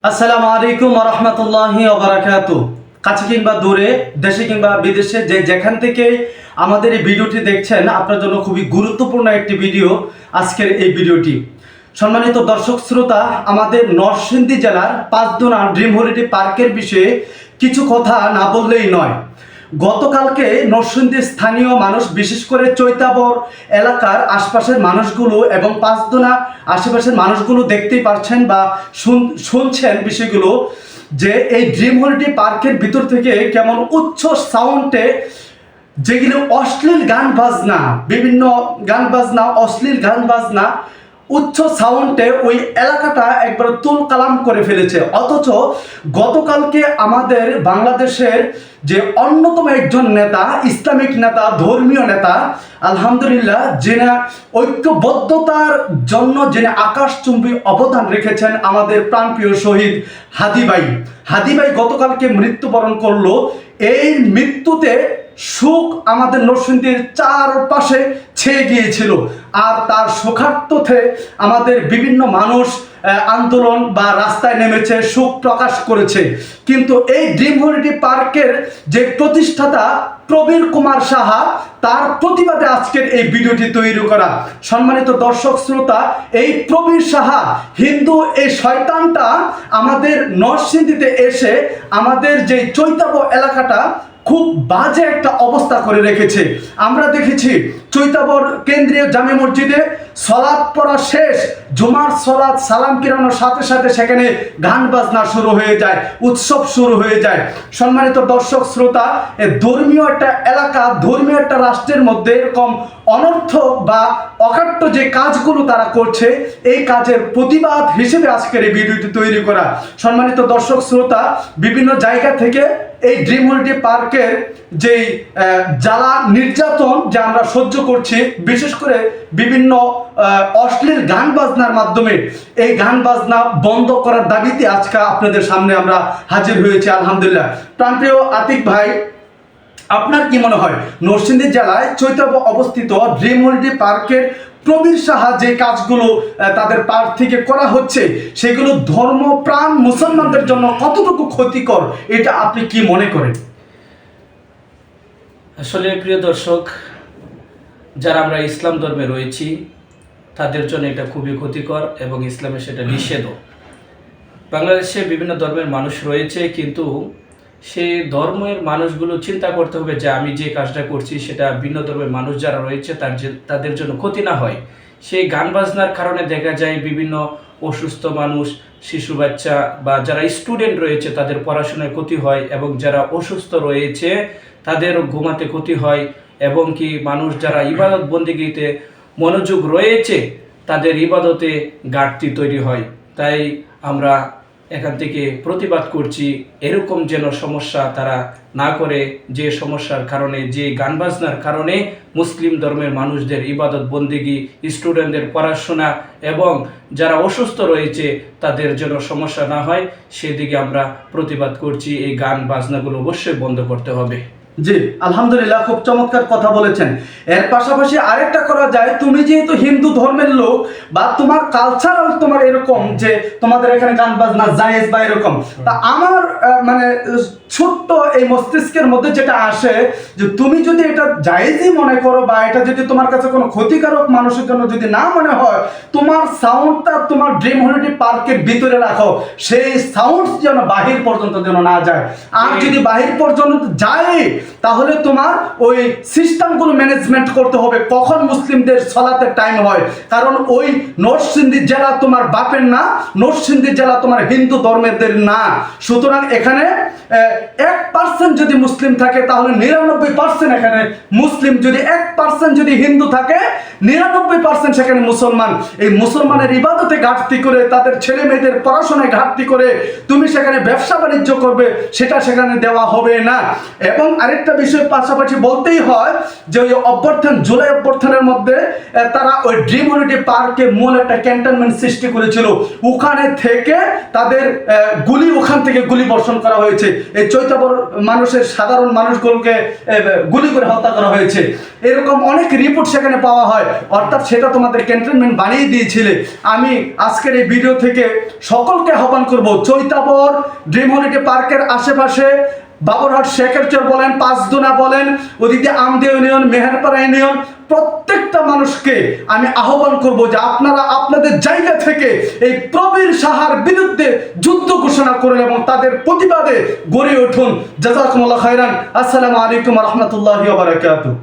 আসসালামু আলাইকুম ওয়া রাহমাতুল্লাহি ওয়া বারাকাতুহু। কাছে কিংবা দূরে, দেশে কিংবা বিদেশে যেখান থেকে আমাদের এই ভিডিওটি দেখছেন, আপনার জন্য খুবই গুরুত্বপূর্ণ একটি ভিডিও আজকের এই ভিডিওটি। সম্মানিত দর্শক শ্রোতা, আমাদের নরসিংদী জেলার পাঁচদোনা ড্রিম হলিডে পার্কের বিষয়ে কিছু কথা না বললেই নয়। গতকালকে নরসিংদীর স্থানীয় মানুষ, বিশেষ করে চৈতাবর এলাকার আশপাশের মানুষগুলো এবং পাঁচদোনা আশেপাশের মানুষগুলো দেখতেই পারছেন বা শুনছেন বিষয়গুলো, যে এই ড্রিম হলিডে পার্কের ভিতর থেকে কেমন উচ্চ সাউন্ডে যেগুলো অশ্লীল গান বাজনা, বিভিন্ন গান বাজনা, অশ্লীল গান বাজনা উচ্চ সাউন্ডে ওই এলাকাটা একবার তুলকালাম করে ফেলেছে। অথচ গতকালকে আমাদের বাংলাদেশের যে অন্যতম একজন নেতা, ইসলামিক নেতা, ধর্মীয় নেতা, আলহামদুলিল্লাহ, যিনি ঐক্যবদ্ধতার জন্য যিনি আকাশচুম্বী অবদান রেখেছেন, আমাদের প্রাণপ্রিয় শহীদ হাদি ভাই গতকালকে মৃত্যুবরণ করলো। এই মৃত্যুতে শোক আমাদের নরসিংদীর চারপাশে ছেয়ে গিয়েছিল, আর তার শোকার্থে আমাদের বিভিন্ন মানুষ আন্দোলন বা রাস্তায় নেমেছে, শোক প্রকাশ করেছে। কিন্তু এই ড্রিম হলিডে পার্কের যে প্রতিষ্ঠাতা প্রবীর কুমার সাহা, তার প্রতিবাদে আজকের এই ভিডিওটি তৈরি করা। সম্মানিত দর্শক শ্রোতা, এই প্রবীর সাহা হিন্দু এই শয়তানটা আমাদের নরসিংদীতে এসে আমাদের যে চৈতাব এলাকাটা খুব বাজে একটা অবস্থা করে রেখেছে। আমরা দেখেছি চৈতাবর কেন্দ্রীয় জামে মসজিদে সলাৎ পড়া শেষ, জুমার সলাৎ সালাম ফিরানোর সাথে সাথে সেখানে গান বাজনা শুরু হয়ে যায়, উৎসব শুরু হয়ে যায়। সম্মানিত দর্শক শ্রোতা, ধর্মীয় একটা এলাকা, ধর্মীয় একটা রাষ্ট্রের মধ্যে এরকম অনর্থক বা অকাট্য যে কাজগুলো তারা করছে, এই কাজের প্রতিবাদ হিসেবে আজকের এই ভিডিওটি তৈরি করা। সম্মানিত দর্শক শ্রোতা, বিভিন্ন জায়গা থেকে এই ড্রিম হলিডে পার্কের যেই জ্বালা নির্যাতন যে আমরা সহ্য করছি, বিশেষ করে বিভিন্ন অশ্লীল গান বাজনার মাধ্যমে, এই গান বাজনা বন্ধ করার দাবিতে আজকে আপনাদের সামনে আমরা হাজির হয়েছি। আলহামদুলিল্লাহ। প্রাণপ্রিয় আতিক ভাই, আপনার কি মনে হয় নরসিংদী জেলায় চৈতাব অবস্থিত ড্রিম হলিডে পার্কের প্রবীর সাহা যে কাজগুলো তাদের পার্ক থেকে করা হচ্ছে, সেগুলো ধর্মপ্রাণ মুসলমানদের জন্য কতটুকু ক্ষতিকর, এটা আপনি কি মনে করেন? আসলে প্রিয় দর্শক, যারা আমরা ইসলাম ধর্মে রয়েছি তাদের জন্য এটা খুবই ক্ষতিকর এবং ইসলামে সেটা নিষেধও। বাংলাদেশে বিভিন্ন ধর্মের মানুষ রয়েছে, কিন্তু সেই ধর্মের মানুষগুলো চিন্তা করতে হবে যে আমি যে কাজটা করছি সেটা ভিন্ন ধর্মের মানুষ যারা রয়েছে তাদের জন্য ক্ষতি না হয়। সেই গান বাজনার কারণে দেখা যায় বিভিন্ন অসুস্থ মানুষ, শিশু বাচ্চা বা যারা স্টুডেন্ট রয়েছে তাদের পড়াশোনায় ক্ষতি হয়, এবং যারা অসুস্থ রয়েছে তাদের ঘুমাতে ক্ষতি হয়, এবং কি মানুষ যারা ইবাদত বন্দেগীতে মনোযোগ রয়েছে তাদের ইবাদতে ঘাটতি তৈরি হয়। তাই আমরা এখান থেকে প্রতিবাদ করছি, এরকম যেন সমস্যা তারা না করে, যে সমস্যার কারণে, যে গান বাজনার কারণে মুসলিম ধর্মের মানুষদের ইবাদত বন্দেগী, স্টুডেন্টদের পড়াশোনা এবং যারা অসুস্থ রয়েছে তাদের যেন সমস্যা না হয়, সেদিকে আমরা প্রতিবাদ করছি। এই গান বাজনাগুলো অবশ্যই বন্ধ করতে হবে। জি, আলহামদুলিল্লাহ, খুব চমৎকার কথা বলেছেন। এর পাশাপাশি আরেকটা করা যায়, তুমি যেহেতু হিন্দু ধর্মের লোক বা তোমার কালচারাল তোমার এরকম যে তোমাদের এখানে গান বাজনা জায়েজ বা এরকম, তা আমার মানে ছোট্ট এই মস্তিষ্কের মধ্যে যেটা আসে, যে তুমি যদি এটা জায়েজই মনে করো বা এটা যদি তোমার কাছে কোনো ক্ষতিকারক মানুষের জন্য যদি না মনে হয়, তোমার সাউন্ডটা তোমার ড্রিম হলিডে পার্কের ভিতরে রাখো, সেই সাউন্ড যেন বাহির পর্যন্ত যেন না যায়। আর যদি বাহির পর্যন্ত যায় তাহলে তোমার ওই সিস্টেমগুলো ম্যানেজমেন্ট করতে হবে, কখন মুসলিমদের সলাতের টাইম হয়। কারণ ওই নরসিংদী জেলা তোমার বাপের না, নরসিংদী জেলা তোমার হিন্দু ধর্মের না। সুতরাং এখানে 1% যদি মুসলিম থাকে তাহলে 99% এখানে মুসলিম, যদি 1% যদি হিন্দু থাকে 99% সেখানে মুসলমান। এই মুসলমানের ইবাদতে ঘাটতি করে, তাদের ছেলে মেয়েদের পড়াশোনায় ঘাটতি করে তুমি সেখানে ব্যবসা বাণিজ্য করবে, সেটা সেখানে দেওয়া হবে না। এবং আরেকটা আরেকটা বিষয় পাশাপাশি বলতেই হয় যে ওই অভ্যর্থন, জুলাই অভ্যর্থনের মধ্যে তারা ওই ড্রিম হলিডে পার্কে মূল একটা ক্যান্টনমেন্ট সৃষ্টি করেছিল। ওখানে থেকে তাদের ওখান থেকে গুলি বর্ষণ করা হয়েছে। এই চৈতাবর মানুষের, সাধারণ মানুষগুলোকে গুলি করে হত্যা করা হয়েছে। এরকম অনেক রিপোর্ট সেখানে পাওয়া হয়। অর্থাৎ সেটা তোমাদের ক্যান্টনমেন্ট বানিয়ে দিয়েছিলে। আমি আজকের এই ভিডিও থেকে সকলকে আহ্বান করব, চৈতাবর ড্রিম হলিডে পার্কের আশেপাশে বাবুরহাট শেখের চর বলেন, পাঁচদোনা বলেন, ওদিকে আমদিয়া ইউনিয়ন, মেহেরপাড়া ইউনিয়ন, প্রত্যেকটা মানুষকে আমি আহ্বান করব যে আপনারা আপনাদের জায়গা থেকে এই প্রবীর সাহার বিরুদ্ধে যুদ্ধ ঘোষণা করুন এবং তাদের প্রতিবাদে গড়ে উঠুন। জাযাকুমুল্লাহ খাইরান। আসসালামু আলাইকুম ওয়া রাহমাতুল্লাহি ওয়া বারাকাতুহু।